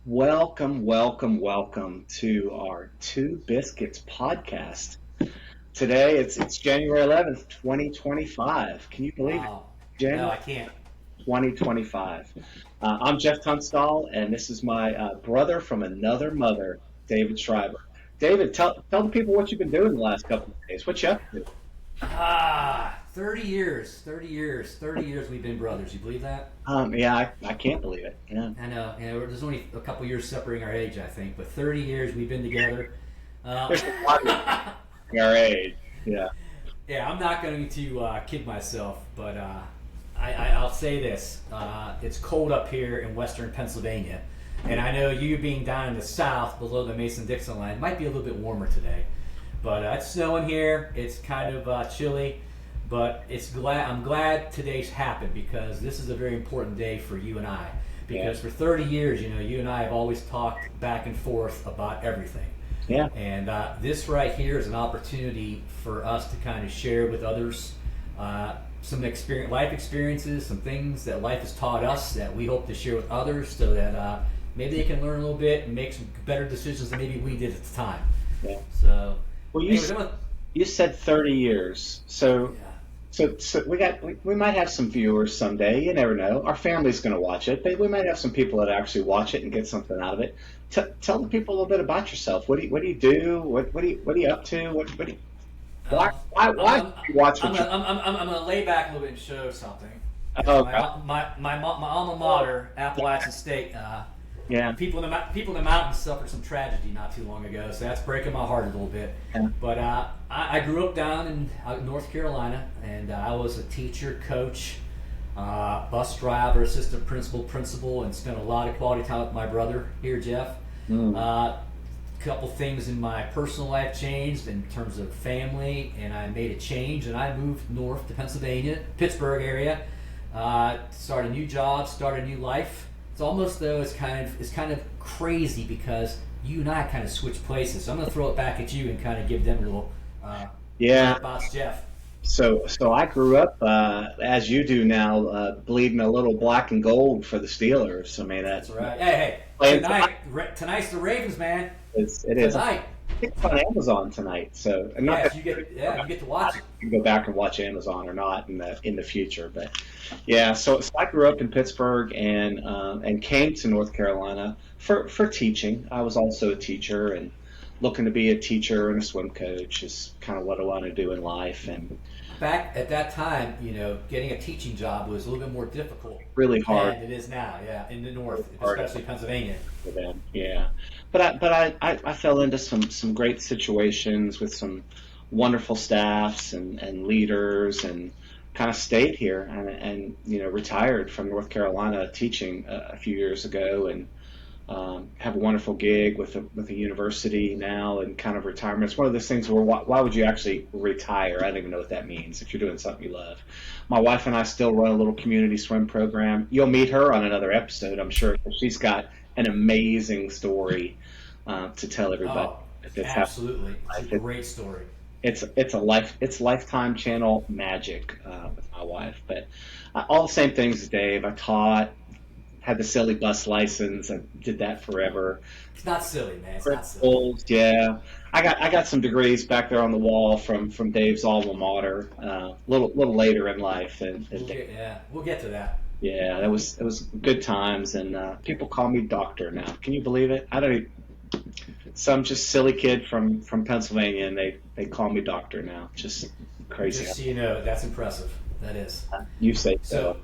Welcome, welcome, welcome to our Two Biscuits podcast. Today it's January 11th, 2025. Can you believe it? Wow. No, January I can't. 2025. I'm Jeff Tunstall, and this is my brother from another mother, David Schreiber. David, tell the people what you've been doing the last couple of days. What you up to? 30 years, 30 years, 30 years we've been brothers. You believe that? Yeah, I can't believe it. Yeah. I know. There's only a couple years separating our age, I think, but 30 years we've been together. There's a lot of our age. Yeah. Yeah, I'm not going to kid myself, but I'll say this. It's cold up here in western Pennsylvania, and I know you being down in the south below the Mason-Dixon line might be a little bit warmer today. But it's snowing here. It's kind of chilly, but I'm glad today's happened because this is a very important day for you and I. Because for 30 years, you and I have always talked back and forth about everything. Yeah. And this right here is an opportunity for us to kind of share with others some life experiences, some things that life has taught us that we hope to share with others so that maybe they can learn a little bit and make some better decisions than maybe we did at the time. Yeah. So, Well, anyways, you said 30 years. So yeah. we might have some viewers someday. You never know. Our family's going to watch it, but we might have some people that actually watch it and get something out of it. Tell the people a little bit about yourself. What do you do? What are you up to? Why do you watch what I'm gonna lay back a little bit and show something. Oh, My alma mater, Appalachian State. yeah. People in the mountains suffered some tragedy not too long ago, so that's breaking my heart a little bit. Yeah. But I grew up down in North Carolina, and I was a teacher, coach, bus driver, assistant principal, and spent a lot of quality time with my brother here, Jeff. Couple things in my personal life changed in terms of family, and I made a change, and I moved north to Pennsylvania, Pittsburgh area, start a new job, start a new life. It's almost though it's kind of crazy because you and I kind of switch places. So I'm going to throw it back at you and kind of give them a little Yeah. thoughts, Jeff. So I grew up as you do now, bleeding a little black and gold for the Steelers. I mean That's right. Hey, playing tonight's the Ravens, man. it is. Tonight. I think it's on Amazon tonight. So I'm not Yes, you get to watch it. you can go back and watch Amazon or not in the future. But yeah, so I grew up in Pittsburgh and came to North Carolina for teaching. I was also a teacher and looking to be a teacher and a swim coach is kind of what I want to do in life. And Back at that time, getting a teaching job was a little bit more difficult really hard than it is now. Yeah, in the north, hard especially Pennsylvania. for them. Yeah, but I fell into some great situations with some wonderful staffs and leaders and kind of stayed here and retired from North Carolina teaching a few years ago and have a wonderful gig with a university now and kind of retirement. It's one of those things where why would you actually retire? I don't even know what that means if you're doing something you love. My wife and I still run a little community swim program. You'll meet her on another episode, I'm sure. She's got an amazing story to tell everybody. Oh, It's absolutely. It's a great story. it's Lifetime Channel magic with my wife. But all the same things as Dave. I taught, had the silly bus license. I did that forever. It's not silly, man. It's not silly. Principles, yeah. I got some degrees back there on the wall from Dave's alma mater. Little later in life, and We'll get to that. yeah, it was good times. And people call me Doctor now. Can you believe it? I don't. Even, some just silly kid from Pennsylvania, and they call me Doctor now. Just crazy. Just so you know, that's impressive. That is. You say So,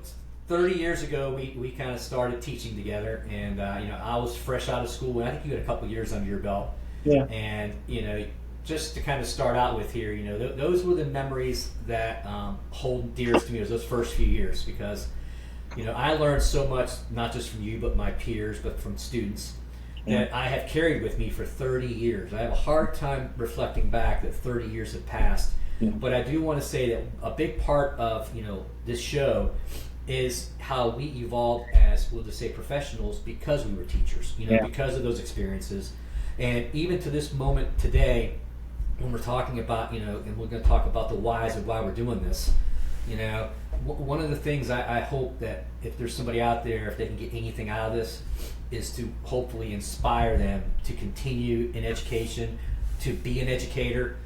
30 years ago, we kind of started teaching together, and I was fresh out of school, and I think you had a couple years under your belt. Yeah. And just to kind of start out with here, those were the memories that hold dearest to me, was those first few years, because I learned so much, not just from you, but my peers, but from students, that I have carried with me for 30 years. I have a hard time reflecting back that 30 years have passed, but I do want to say that a big part of this show is how we evolved as, we'll just say, professionals because we were teachers, because of those experiences. And even to this moment today, when we're talking about, and we're going to talk about the whys of why we're doing this, one of the things I hope that if there's somebody out there, if they can get anything out of this, is to hopefully inspire them to continue in education, to be an educator.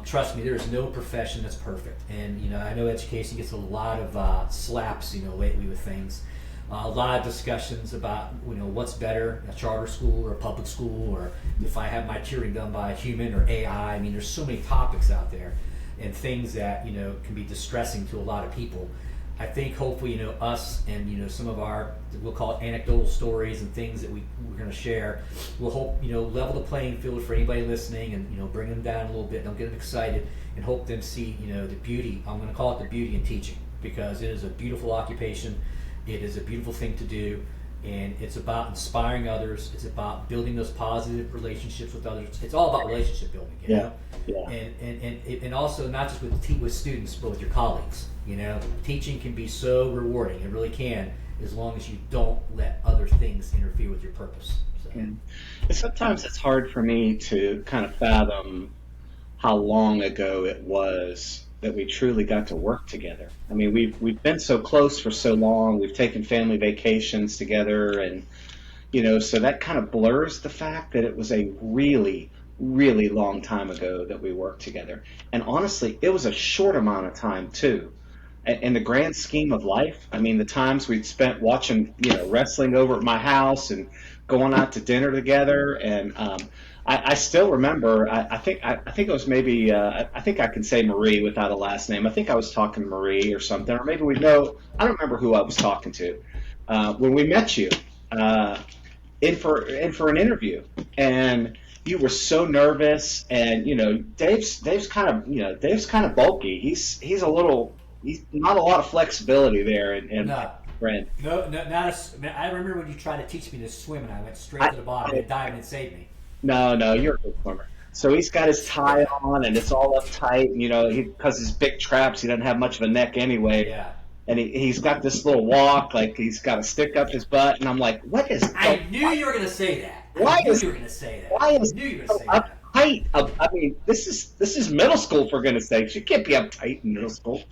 Trust me, there is no profession that's perfect, and I know education gets a lot of slaps lately with things. A lot of discussions about what's better, a charter school or a public school, or if I have my tutoring done by a human or AI. I mean, there's so many topics out there and things that can be distressing to a lot of people. I think hopefully us and some of our, we'll call it anecdotal stories and things that we're going to share will hope level the playing field for anybody listening, and bring them down a little bit, don't get them excited, and hope them see the beauty. I'm going to call it the beauty in teaching, because it is a beautiful occupation. It is a beautiful thing to do, and it's about inspiring others. It's about building those positive relationships with others. It's all about relationship building, Yeah. And also not just with students, but with your colleagues. Teaching can be so rewarding. It really can, as long as you don't let other things interfere with your purpose. So. And sometimes it's hard for me to kind of fathom how long ago it was that we truly got to work together. I mean, we've been so close for so long. We've taken family vacations together, and so that kind of blurs the fact that it was a really, really long time ago that we worked together. And honestly, it was a short amount of time too. In the grand scheme of life, I mean, the times we'd spent watching, wrestling over at my house and going out to dinner together, and I still remember. I think it was maybe. I think I can say Marie without a last name. I think I was talking to Marie or something, or maybe we know. I don't remember who I was talking to when we met you in for an interview, and you were so nervous. And Dave's kind of bulky. He's not a lot of flexibility there, and No. friend. No, not I remember when you tried to teach me to swim, and I went straight to the bottom and dived and saved me. No, you're a good swimmer. So he's got his tie on, and it's all uptight. Because his big traps, he doesn't have much of a neck anyway. Yeah. And he's got this little walk, like he's got to stick up his butt. And I'm like, what is? I knew you were going to say that. Why I knew is- you were going to say that. Why is I knew you were he going so to say that. uptight? I mean, this is middle school, for goodness sakes. You can't be uptight in middle school.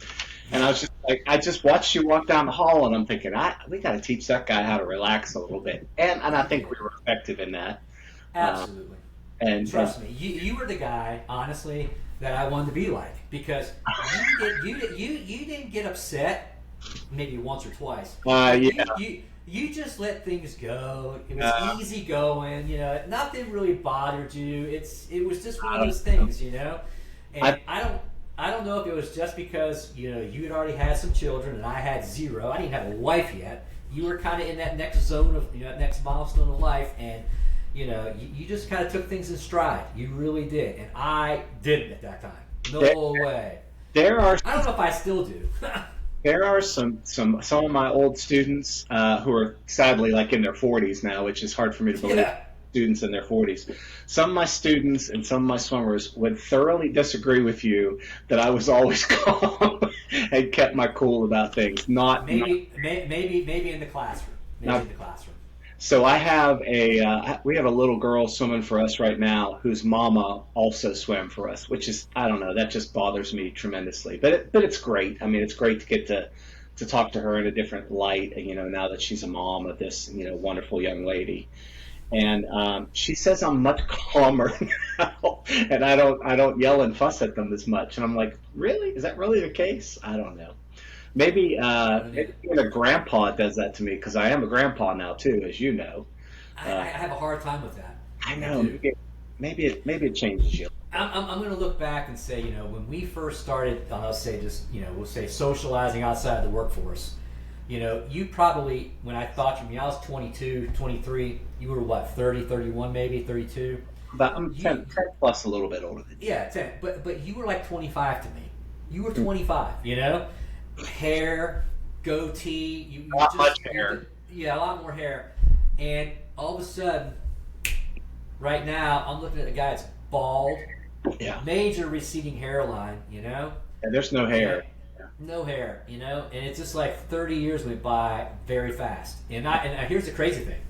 And I was just like, I just watched you walk down the hall, and I'm thinking, we got to teach that guy how to relax a little bit. And I think we were effective in that. Absolutely. And Trust me, you were the guy, honestly, that I wanted to be like, because you didn't get upset maybe once or twice. Yeah. You just let things go. It was easy going. Nothing really bothered you. It was just one of those things, And I don't know if it was just because you had already had some children and I had zero. I didn't have a wife yet. You were kind of in that next zone of that next milestone of life, and you just kind of took things in stride. You really did, and I didn't at that time. No way. There are. I don't know if I still do. There are some of my old students who are sadly like in their 40s now, which is hard for me to believe. Yeah. Students in their 40s. Some of my students and some of my swimmers would thoroughly disagree with you that I was always calm and kept my cool about things. Maybe in the classroom. So I have we have a little girl swimming for us right now whose mama also swam for us, which is, I don't know, that just bothers me tremendously. But it's great. I mean, it's great to get to talk to her in a different light, now that she's a mom of this, wonderful young lady. And she says I'm much calmer now, and I don't yell and fuss at them as much. And I'm like, really? Is that really the case? I don't know. Maybe being a grandpa does that to me, because I am a grandpa now too, as you know. I have a hard time with that. I know. Maybe it changes you. I'm going to look back and say, when we first started, I'll say just, we'll say socializing outside the workforce. You probably, when I I was 22, 23, you were what, 30, 31 maybe, 32? But I'm 10 plus a little bit older than you. Yeah, 10. But you were like 25 to me. You were 25, Hair, goatee. Not much hair. Yeah, a lot more hair. And all of a sudden, right now, I'm looking at a guy that's bald, major receding hairline, And there's no hair. No hair, and it's just like 30 years went by very fast. And here's the crazy thing.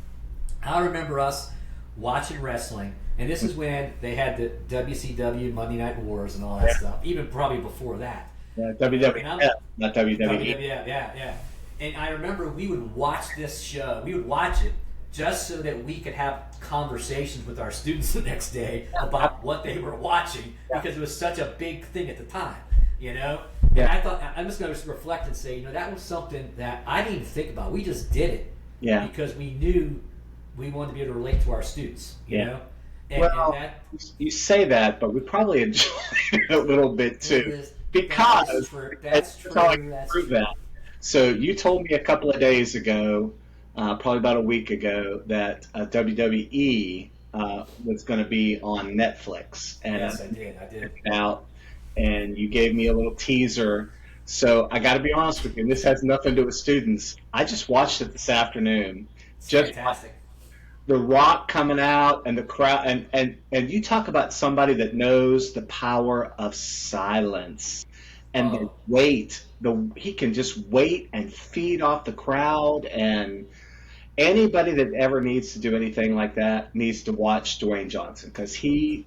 I remember us watching wrestling, and this is when they had the WCW Monday Night Wars and all that stuff, even probably before that. Yeah, WWF, not WWE. Yeah. And I remember we would watch this show. We would watch it just so that we could have conversations with our students the next day about what they were watching, because it was such a big thing at the time, you know? And I thought, I'm just going to reflect and say, you know, that was something that I didn't even think about. We just did it because we knew we wanted to be able to relate to our students, you know? And that, you say that, but we probably enjoyed it a little bit too, because that's true. Prove that. So you told me a couple of days ago, probably about a week ago, that WWE was going to be on Netflix. And yes, I did. Out, and you gave me a little teaser. So I got to be honest with you, and this has nothing to do with students. I just watched it this afternoon. It's fantastic. The Rock coming out and the crowd, and you talk about somebody that knows the power of silence and the wait. He can just wait and feed off the crowd, and anybody that ever needs to do anything like that needs to watch Dwayne Johnson, because he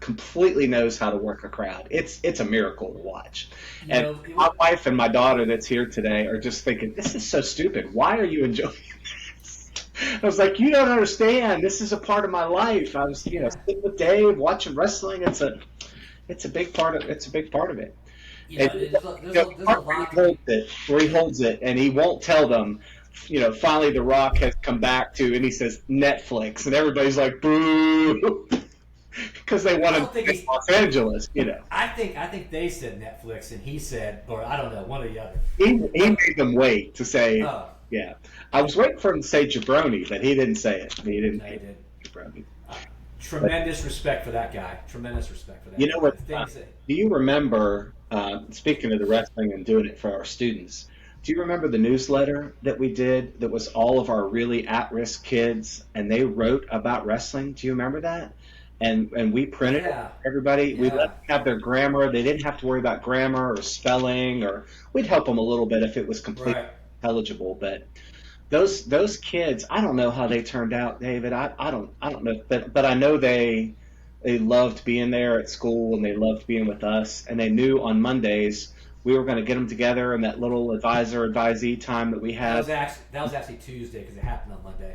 completely knows how to work a crowd. It's a miracle to watch. And my wife and my daughter that's here today are just thinking, this is so stupid. Why are you enjoying this? I was like, you don't understand. This is a part of my life. I was, sitting with Dave watching wrestling. It's a big part of it. Yeah, there's a lot where he holds it and he won't tell them. Finally The Rock has come back to, and he says Netflix, and everybody's like, boo, because they want to think Los Angeles. I think they said Netflix, and he said, or I don't know, one or the other. He made them wait to say, yeah. I was waiting for him to say jabroni, but he didn't say it. He didn't. No, he did. Jabroni. Tremendous respect for that guy. Tremendous respect for that. You know what? Do you remember? Speaking of the wrestling and doing it for our students, do you remember the newsletter that we did that was all of our really at-risk kids, and they wrote about wrestling? Do you remember that? And we printed it for everybody. We let them have their grammar. They didn't have to worry about grammar or spelling, or we'd help them a little bit if it was completely intelligible. But those kids, I don't know how they turned out, David. I don't know, but I know they loved being there at school, and they loved being with us, and they knew on Mondays we were going to get them together in that little advisee time that we had. That was actually Tuesday, because it happened on Monday.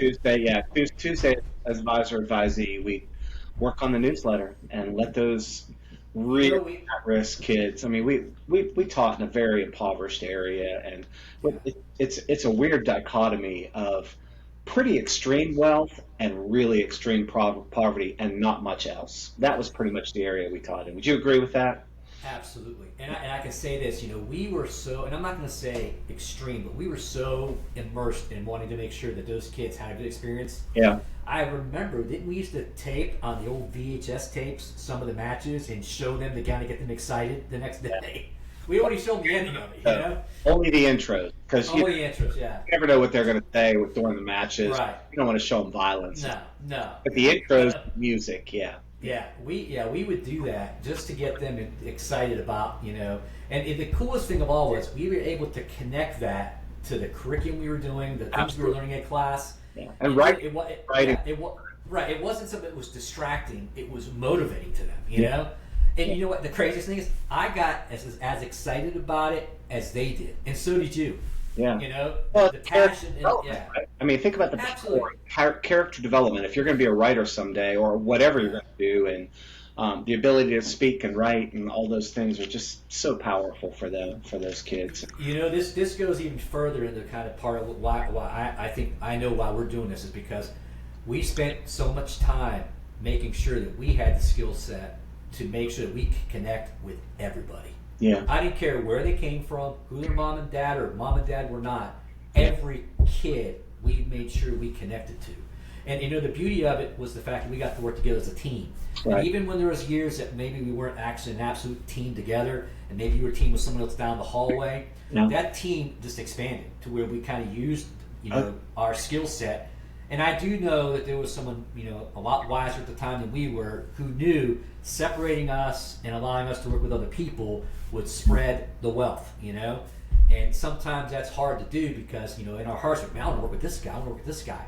Tuesday as advisee, we work on the newsletter and let those really at-risk kids. I mean, we taught in a very impoverished area, and it's a weird dichotomy of pretty extreme wealth and really extreme poverty and not much else. That was pretty much the area we taught in. Would you agree with that? Absolutely. And I can say this, we were so, and I'm not going to say extreme, but we were so immersed in wanting to make sure that those kids had a good experience. Yeah. I remember, didn't we used to tape on the old VHS tapes some of the matches and show them to kind of get them excited the next day? We only showed them the ending of it, Only the intros. Only the intros, You never know what they're going to say during the matches. Right. You don't want to show them violence. No. But the intros, music, Yeah, we would do that just to get them excited about, and the coolest thing of all was we were able to connect that to the curriculum we were doing, the things we were learning in class. Yeah. And it wasn't something that was distracting. It was motivating to them, you know? And you know what? The craziest thing is I got as excited about it as they did. And so did you. Yeah. The passion. Right? I mean, think about the character development. If you're going to be a writer someday or whatever you're going to do, and the ability to speak and write and all those things are just so powerful for those kids. This goes even further into kind of part of why I think I know why we're doing this is because we spent so much time making sure that we had the skill set to make sure that we could connect with everybody. Yeah. I didn't care where they came from, who their mom and dad or mom and dad were not. Every kid we made sure we connected to. And the beauty of it was the fact that we got to work together as a team. Right. And even when there was years that maybe we weren't actually an absolute team together, and maybe you were a team with someone else down the hallway, that team just expanded to where we kind of used our skill set. And I do know that there was someone, a lot wiser at the time than we were, who knew separating us and allowing us to work with other people would spread the wealth, And sometimes that's hard to do because, in our hearts, I want to work with this guy, I want to work with this guy.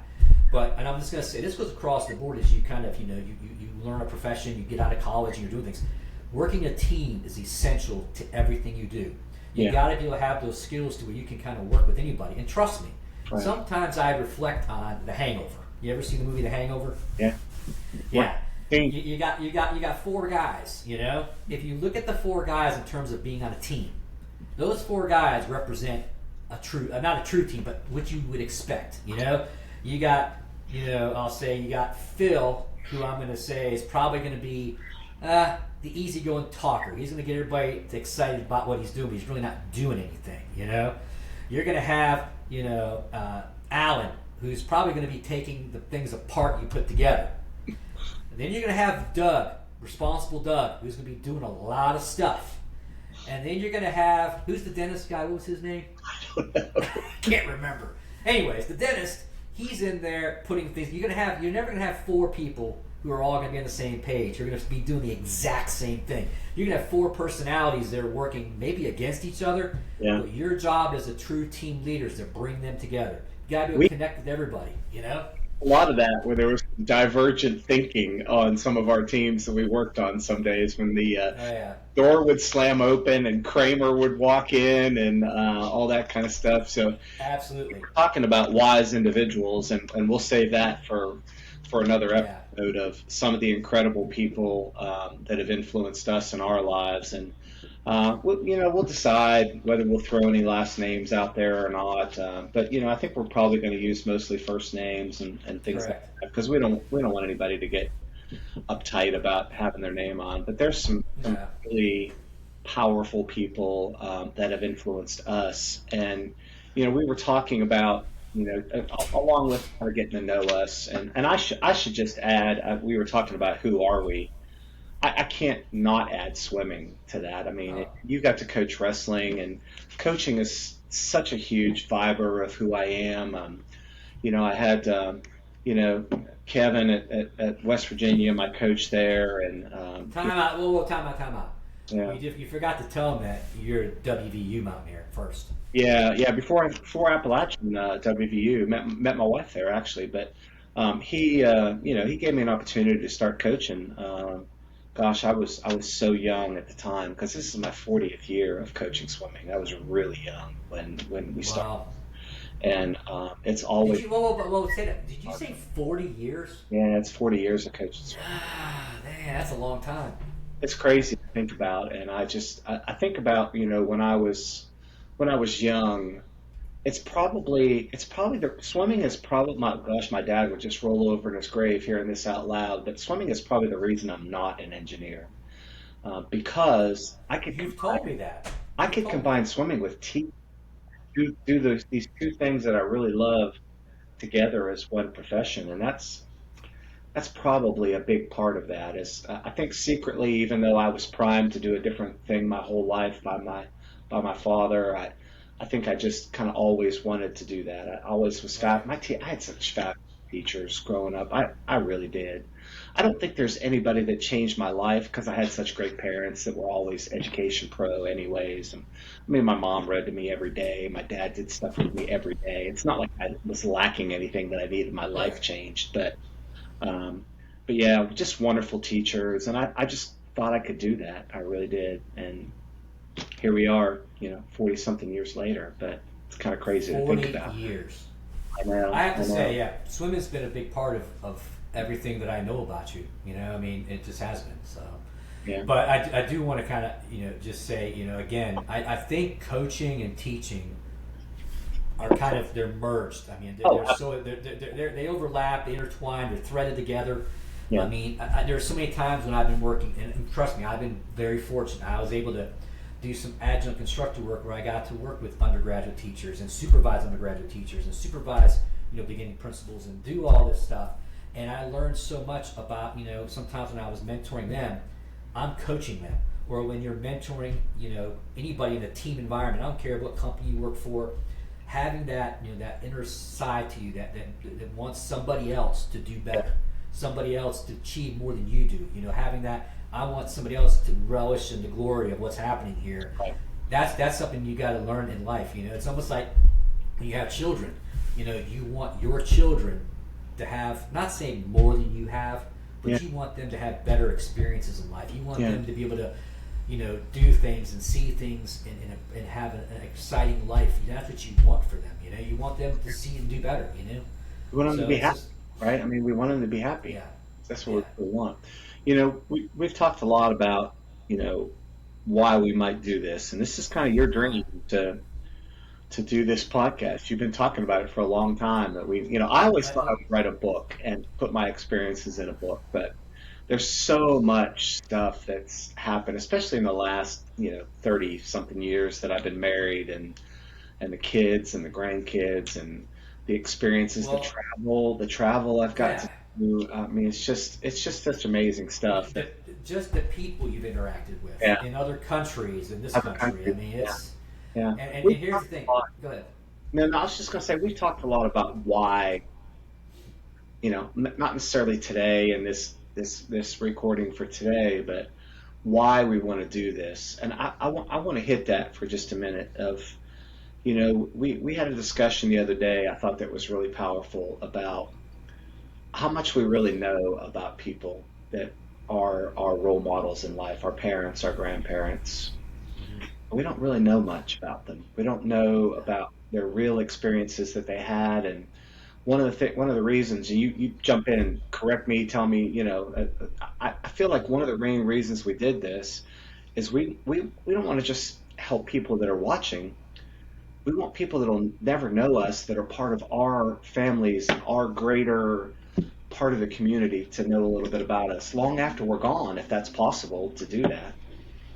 And I'm just going to say, this goes across the board as you kind of, you learn a profession, you get out of college and you're doing things. Working a team is essential to everything you do. You got to be able to have those skills to where you can kind of work with anybody. And trust me, Right. Sometimes I reflect on The Hangover. You ever seen the movie The Hangover? Yeah. Yeah. Team. You got four guys. You know, if you look at the four guys in terms of being on a team, those four guys represent a true, not a true team, but what you would expect. You know, you got, I'll say you got Phil, who I'm going to say is probably going to be the easygoing talker. He's going to get everybody excited about what he's doing, but he's really not doing anything. You know, you're going to have, Alan, who's probably going to be taking the things apart you put together. And then you're going to have Doug, responsible Doug, who's going to be doing a lot of stuff. And then you're going to have, who's the dentist guy? What was his name? Can't remember. Anyways, the dentist, he's in there putting things. You're never going to have four people who are all going to be on the same page. You're going to be doing the exact same thing. You're going to have four personalities that are working maybe against each other. Yeah. But your job as a true team leader is to bring them together. You got to be able to connect with everybody, A lot of that where there was divergent thinking on some of our teams that we worked on some days when the door would slam open and Kramer would walk in and all that kind of stuff. So absolutely, we're talking about wise individuals, and we'll save that for another episode of some of the incredible people that have influenced us in our lives. And we'll decide whether we'll throw any last names out there or not. But I think we're probably going to use mostly first names and things like that, because we don't want anybody to get uptight about having their name on. But there's some really powerful people that have influenced us, and we were talking about along with her getting to know us, and I should just add, we were talking about who are we. I can't not add swimming to that. I mean, you got to coach wrestling, and coaching is such a huge fiber of who I am. I had, Kevin at West Virginia, my coach there, and time out. Yeah. You forgot to tell him that you're a WVU Mountaineer first. Yeah. Before Appalachian WVU, met my wife there actually, but he gave me an opportunity to start coaching. Gosh, I was so young at the time, because this is my 40th year of coaching swimming. I was really young when we started. Wow. And it's always. Did you say 40 years? Yeah, it's 40 years of coaching swimming. Man, that's a long time. It's crazy to think about, and I think about when I was young. Swimming is probably, my dad would just roll over in his grave hearing this out loud, but swimming is probably the reason I'm not an engineer, because You've told me that. I could combine swimming with teaching, do these two things that I really love together as one profession, and that's probably a big part of that. Is I think secretly, even though I was primed to do a different thing my whole life by my father, I think I just kind of always wanted to do that. I always was fat. I had such fat teachers growing up. I really did. I don't think there's anybody that changed my life, because I had such great parents that were always education pro anyways. And I mean, my mom read to me every day. My dad did stuff with me every day. It's not like I was lacking anything that I needed. My life changed, but yeah, just wonderful teachers. And I just thought I could do that. I really did. And here we are, 40 something years later, but it's kind of crazy to think about. 40 years. I know. I have to say, swimming's been a big part of everything that I know about you. I mean, it just has been. So, yeah. But I do want to kind of, just say, again, I think coaching and teaching are kind of, they're merged. I mean, they overlap, they intertwine, they're threaded together. Yeah. I mean, there's so many times when I've been working, and trust me, I've been very fortunate. I was able to do some adjunct instructor work where I got to work with undergraduate teachers and supervise undergraduate teachers and supervise, beginning principals and do all this stuff. And I learned so much about, sometimes when I was mentoring them, I'm coaching them. Or when you're mentoring, anybody in a team environment, I don't care what company you work for, having that, that inner side to you that wants somebody else to do better, somebody else to achieve more than you do, having that, I want somebody else to relish in the glory of what's happening here. Right. That's something you got to learn in life. It's almost like when you have children. You want your children to have, not saying more than you have, but you want them to have better experiences in life. You want them to be able to do things and see things and have an exciting life. That's what you want for them. You want them to see and do better. We want them to So be it's happy, just right? I mean, we want them to be happy. yeah, That's yeah. what we want. We've talked a lot about, you know, why we might do this, and this is kind of your Uh, dream to do this podcast. You've been talking about it for a long time. That I always thought I would write a book and put my experiences in a book, but there's so much stuff that's happened, especially in the last, 30 something years that I've been married, and the kids and the grandkids and the experiences, well, the travel I've got yeah. to do. I mean, it's just such amazing stuff that, Just the people you've interacted with yeah, in other countries, in this other country. I countries. mean, Yeah, it's yeah. and We've here's the talked thing. a lot. Go ahead. No, I was just gonna say we've talked a lot about why, not necessarily today in this recording for today, but why we want to do this. And I want to hit that for just a minute of, we had a discussion the other day I thought that was really powerful about how much we really know about people that are our role models in life, our parents, our grandparents. Hmm. We don't really know much about them. We don't know Yeah. about their real experiences that they had. And one of the reasons, you jump in and correct me, tell me, I feel like one of the main reasons we did this is we don't want to just help people that are watching. We want people that'll never know us, that are part of our families and our greater part of the community, to know a little bit about us long after we're gone, if that's possible to do that.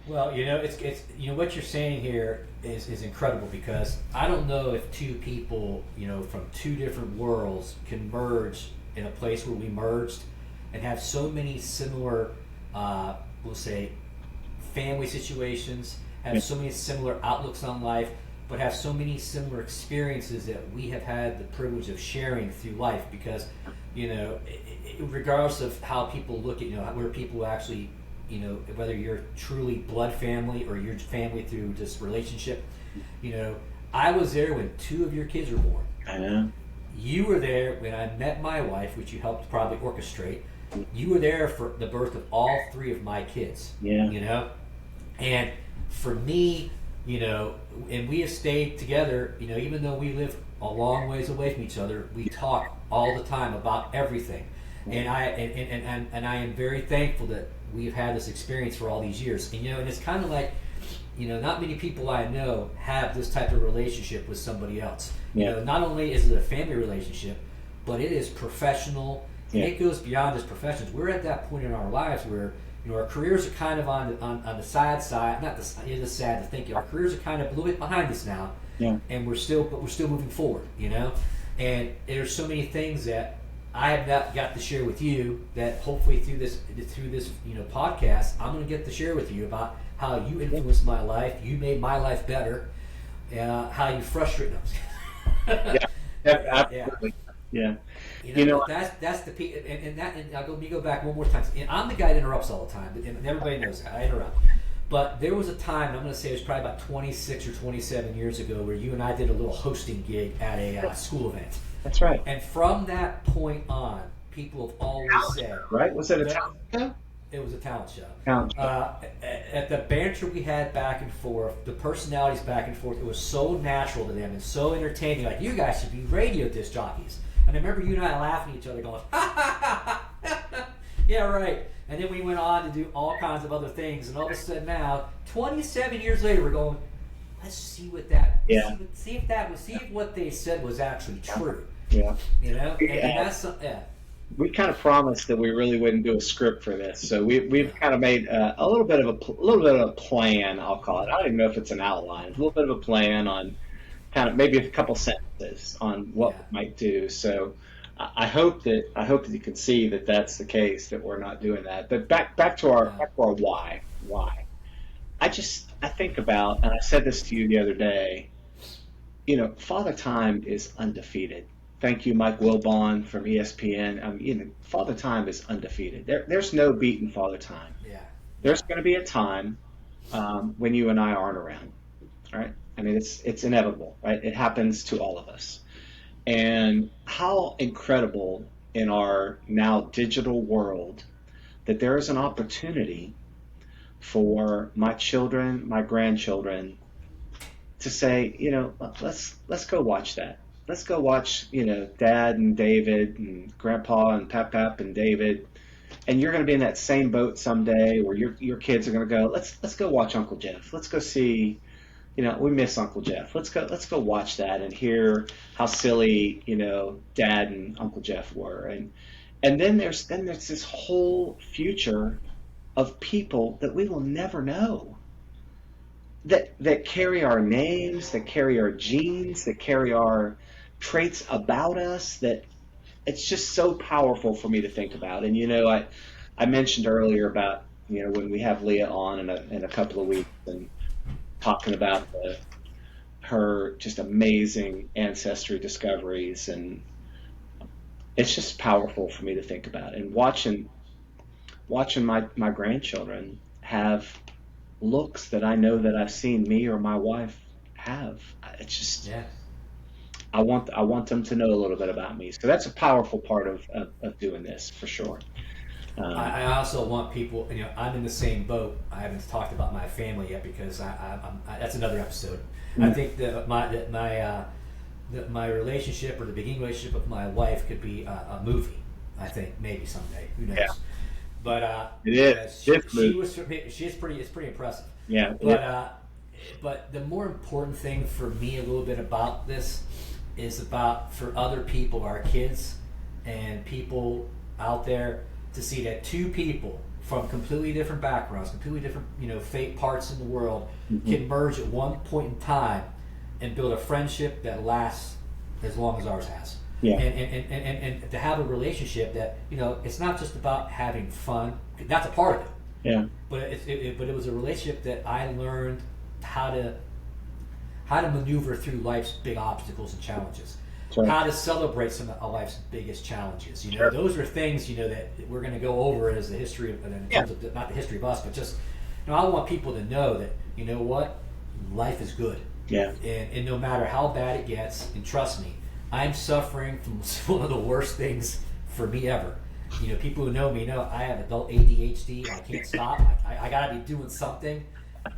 Well, it's what you're saying here is incredible because I don't know if two people from two different worlds can merge in a place where we merged and have so many similar, we'll say, family situations, Yeah. have so many similar outlooks on life, but have so many similar experiences that we have had the privilege of sharing through life because regardless of how people look at where people actually whether you're truly blood family or you're family through just relationship. you know I was there when two of your kids were born. I know. You were there when I met my wife, which you helped probably orchestrate. You were there for the birth of all three of my kids. Yeah. And for me, and we have stayed together, even though we live a long ways away from each other, we talk all the time about everything. And I am very thankful that we've had this experience for all these years. And it's kind of like, not many people I know have this type of relationship with somebody else. Yeah. Not only is it a family relationship, but it is professional, and Yeah. it goes beyond just professions. We're at that point in our lives where our careers are kind of on the sad side. Not the it is sad to think our careers are kind of a little bit behind us now, Yeah. and we're still moving forward. And there's so many things that I have not got to share with you that hopefully through this podcast I'm going to get to share with you about how you influenced my life, you made my life better, how you frustrate us. Yeah. Yeah. Absolutely. Yeah. That's the and let me go back one more time. And I'm the guy that interrupts all the time, and everybody knows that I interrupt. But there was a time, I'm going to say it was probably about 26 or 27 years ago, where you and I did a little hosting gig at a school event. That's right. And from that point on, people have always said, Right? Was it a that talent show? it was a talent show. Talent show. At the banter we had back and forth, the personalities back and forth, it was so natural to them and so entertaining. Like, you guys should be radio disc jockeys. And I remember you and I laughing at each other going, ha ha ha, yeah, right. And then we went on to do all kinds of other things. And all of a sudden now, 27 years later, we're going, let's see what that, Yeah. see if what they said was actually true. Yeah. And Yeah. that's, yeah. We kind of promised that we really wouldn't do a script for this, so we've kind of made a little bit of a plan. I'll call it. I don't even know if it's an outline. It's a little bit of a plan on kind of maybe a couple sentences on what Yeah. we might do. So I hope that you can see that that's the case, that we're not doing that. But back to our Yeah. why. I think about, and I said this to you the other day. Father Time is undefeated. Thank you, Mike Wilbon from ESPN. Father Time is undefeated. There's no beating Father Time. Yeah. There's going to be a time when you and I aren't around, right? I mean, it's inevitable, right? It happens to all of us. And how incredible in our now digital world that there is an opportunity for my children, my grandchildren, to say, let's go watch that. Let's go watch, Dad and David and Grandpa and Pap and David, and you're going to be in that same boat someday where your kids are going to go. Let's go watch Uncle Jeff. Let's go see. We miss Uncle Jeff. Let's go watch that and hear how silly Dad and Uncle Jeff were, and then there's this whole future of people that we will never know, that carry our names, that carry our genes, that carry our traits about us. That it's just so powerful for me to think about. And I mentioned earlier about when we have Leah on in a couple of weeks and talking about her just amazing ancestry discoveries, and it's just powerful for me to think about. And watching my grandchildren have looks that I know that I've seen me or my wife have. It's just Yeah. I want them to know a little bit about me. So that's a powerful part of doing this for sure. Um, I also want people. I'm in the same boat. I haven't talked about my family yet because that's another episode. I think that my relationship or the beginning relationship with my wife could be a movie. I think maybe someday. Who knows? yeah, But it is. she is pretty. It's pretty impressive. Yeah, But the more important thing for me a little bit about this is about for other people, our kids and people out there, to see that two people from completely different backgrounds, completely different fate parts in the world can merge at one point in time and build a friendship that lasts as long as ours has. yeah, And to have a relationship that it's not just about having fun. That's a part of it. yeah, But it was a relationship that I learned how to maneuver through life's big obstacles and challenges, sure, how to celebrate some of life's biggest challenges. sure, Those are things that we're going to go over as the history of, in yeah, terms of not the history of us, but just I want people to know that what life is good, yeah, and no matter how bad it gets, and trust me, I'm suffering from one of the worst things for me ever. People who know me know I have adult ADHD. I can't stop. I got to be doing something.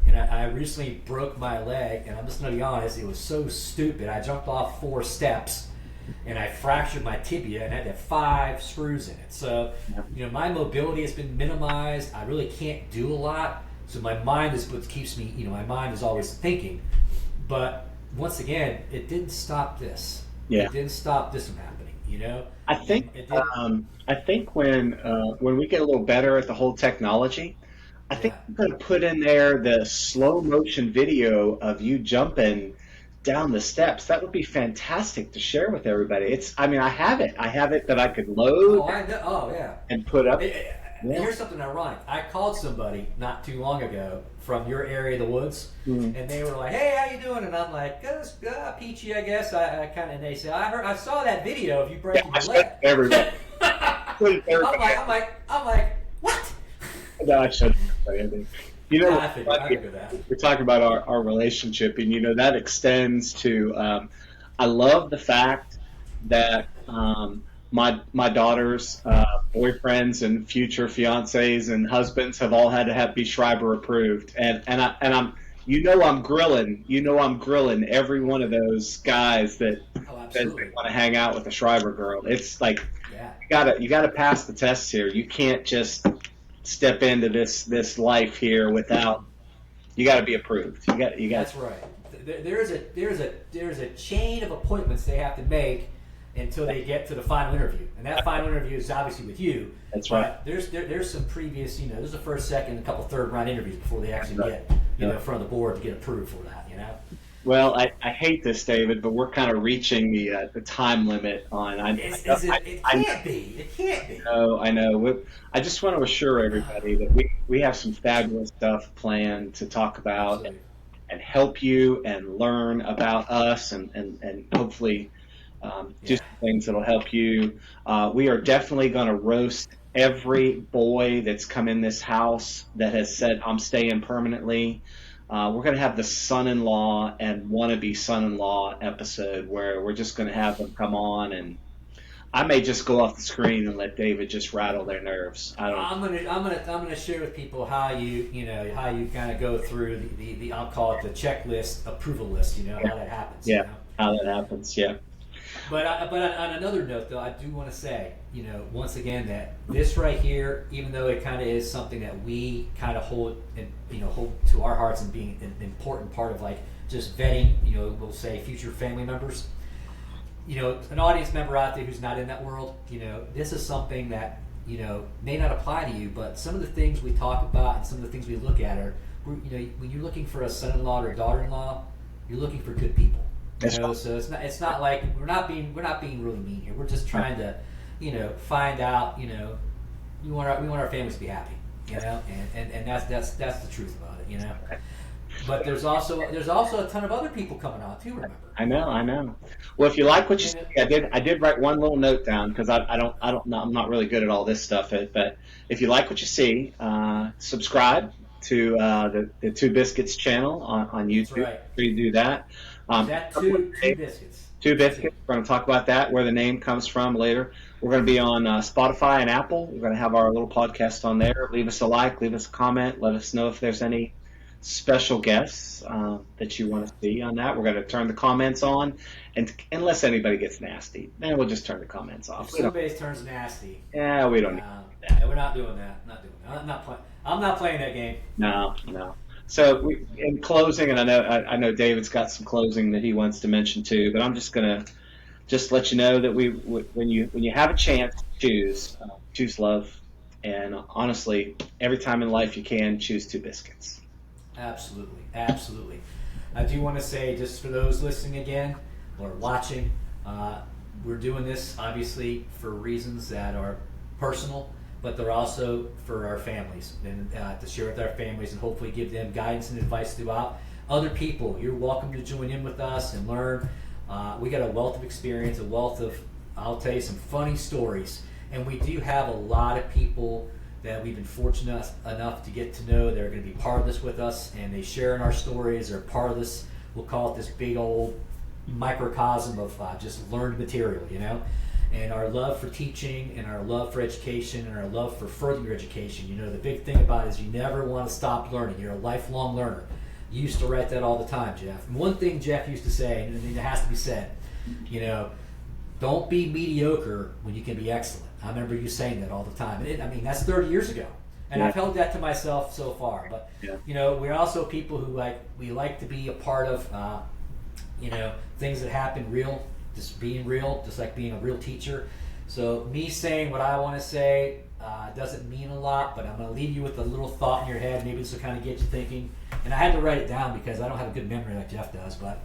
And I recently broke my leg, and I'm just going to be honest, it was so stupid. I jumped off 4 steps, and I fractured my tibia, and I had to have 5 screws in it. So, my mobility has been minimized. I really can't do a lot. So my mind is what keeps me, my mind is always thinking. But once again, it didn't stop this. yeah. It didn't stop this from happening, I And think it didn't, I think when we get a little better at the whole technology, I think yeah. I'm going to put in there the slow motion video of you jumping down the steps. That would be fantastic to share with everybody. I mean, I have it. I have it that I could load Oh, I know. Oh, yeah. and put up. Yeah. Here's something ironic. I called somebody not too long ago from your area of the woods, Mhm. and they were like, "Hey, how you doing?" And I'm like, "Peachy, I guess." I kind of, and they said, I saw that video of you Yeah, breaking I your showed leg." it to everybody. Put it to everybody. I'm like, what? No, I showed it to everybody. I figured that. We're talking about our relationship, and that extends to. I love the fact that my daughter's boyfriends and future fiancés and husbands have all had to be Schreiber approved, and I'm grilling every one of those guys that Oh, says absolutely. they want to hang out with a Schreiber girl. It's like Yeah, you gotta pass the tests here. You can't just step into this life here without. You got to be approved. You got. that's right. There's a chain of appointments they have to make until they get to the final interview, and that final interview is obviously with you. That's But right. there's some previous, there's a first, second, a couple third round interviews before they actually Right. get Yeah. in front of the board to get approved for that. Well, I hate this, David, but we're kind of reaching the time limit on. It can't be. It can't be. I know. I just want to assure everybody that we have some fabulous stuff planned to talk about Absolutely. and help you and learn about us and hopefully do Yeah. some things that'll help you. We are definitely going to roast every boy that's come in this house that has said, I'm staying permanently. We're going to have the son-in-law and wannabe son-in-law episode where we're just going to have them come on and I may just go off the screen and let David just rattle their nerves. I don't. I'm gonna share with people how how you kind of go through the I'll call it the checklist approval list. Yeah, How that happens. yeah, how that happens. Yeah, But on another note, though, I do want to say, once again, that this right here, even though it kind of is something that we kind of hold and hold to our hearts and being an important part of like just vetting, we'll say future family members. An audience member out there who's not in that world, this is something that may not apply to you, but some of the things we talk about and some of the things we look at are, when you're looking for a son-in-law or a daughter-in-law, you're looking for good people. So it's not like we're not being really mean here. We're just trying to, find out, we want our families to be happy, and that's the truth about it, But there's also a ton of other people coming on too. Remember? I know. Well, if you like what you see, I did write one little note down because I'm not really good at all this stuff. But if you like what you see, subscribe to the Two Biscuits channel on YouTube. That's right. You do that. Is that two biscuits? Two Biscuits. We're going to talk about that, where the name comes from later. We're going to be on Spotify and Apple. We're going to have our little podcast on there. Leave us a like, leave us a comment. Let us know if there's any special guests that you want to see on that. We're going to turn the comments on, and unless anybody gets nasty, then we'll just turn the comments off. If somebody turns nasty, yeah, we don't. We're not doing that. I'm not playing that game. No. So in closing, and I know David's got some closing that he wants to mention too, but I'm just gonna let you know that when you have a chance, choose love, and honestly, every time in life you can, choose Two Biscuits. Absolutely. I do want to say, just for those listening again or watching, we're doing this obviously for reasons that are personal, but they're also for our families and to share with our families and hopefully give them guidance and advice throughout. Other people, you're welcome to join in with us and learn. We got a wealth of experience, I'll tell you some funny stories, and we do have a lot of people that we've been fortunate enough to get to know. They're going to be part of this with us, and they share in our stories. They're part of this, we'll call it this big old microcosm of just learned material, and our love for teaching and our love for education and our love for furthering your education. The big thing about it is you never want to stop learning. You're a lifelong learner. You used to write that all the time, Jeff. And one thing Jeff used to say, and it has to be said, don't be mediocre when you can be excellent. I remember you saying that all the time. And that's 30 years ago. And yeah. I've held that to myself so far. But, we're also people who we like to be a part of, things that happen real, just being real, just like being a real teacher. So me saying what I want to say doesn't mean a lot, but I'm going to leave you with a little thought in your head. Maybe this will kind of get you thinking. And I had to write it down because I don't have a good memory like Jeff does. But,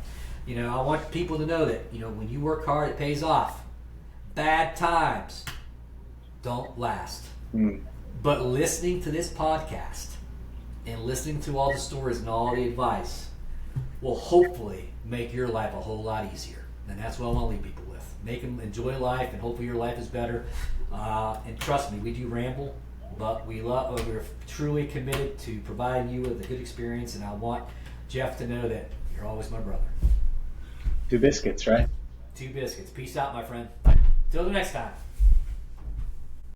I want people to know that, when you work hard, it pays off. Bad times don't last. But listening to this podcast and listening to all the stories and all the advice will hopefully make your life a whole lot easier. And that's what I want to leave people with. Make them enjoy life, and hopefully your life is better. And trust me, we do ramble, but we're truly committed to providing you with a good experience, and I want Jeff to know that you're always my brother. Two Biscuits, right? Two Biscuits. Peace out, my friend. Till the next time.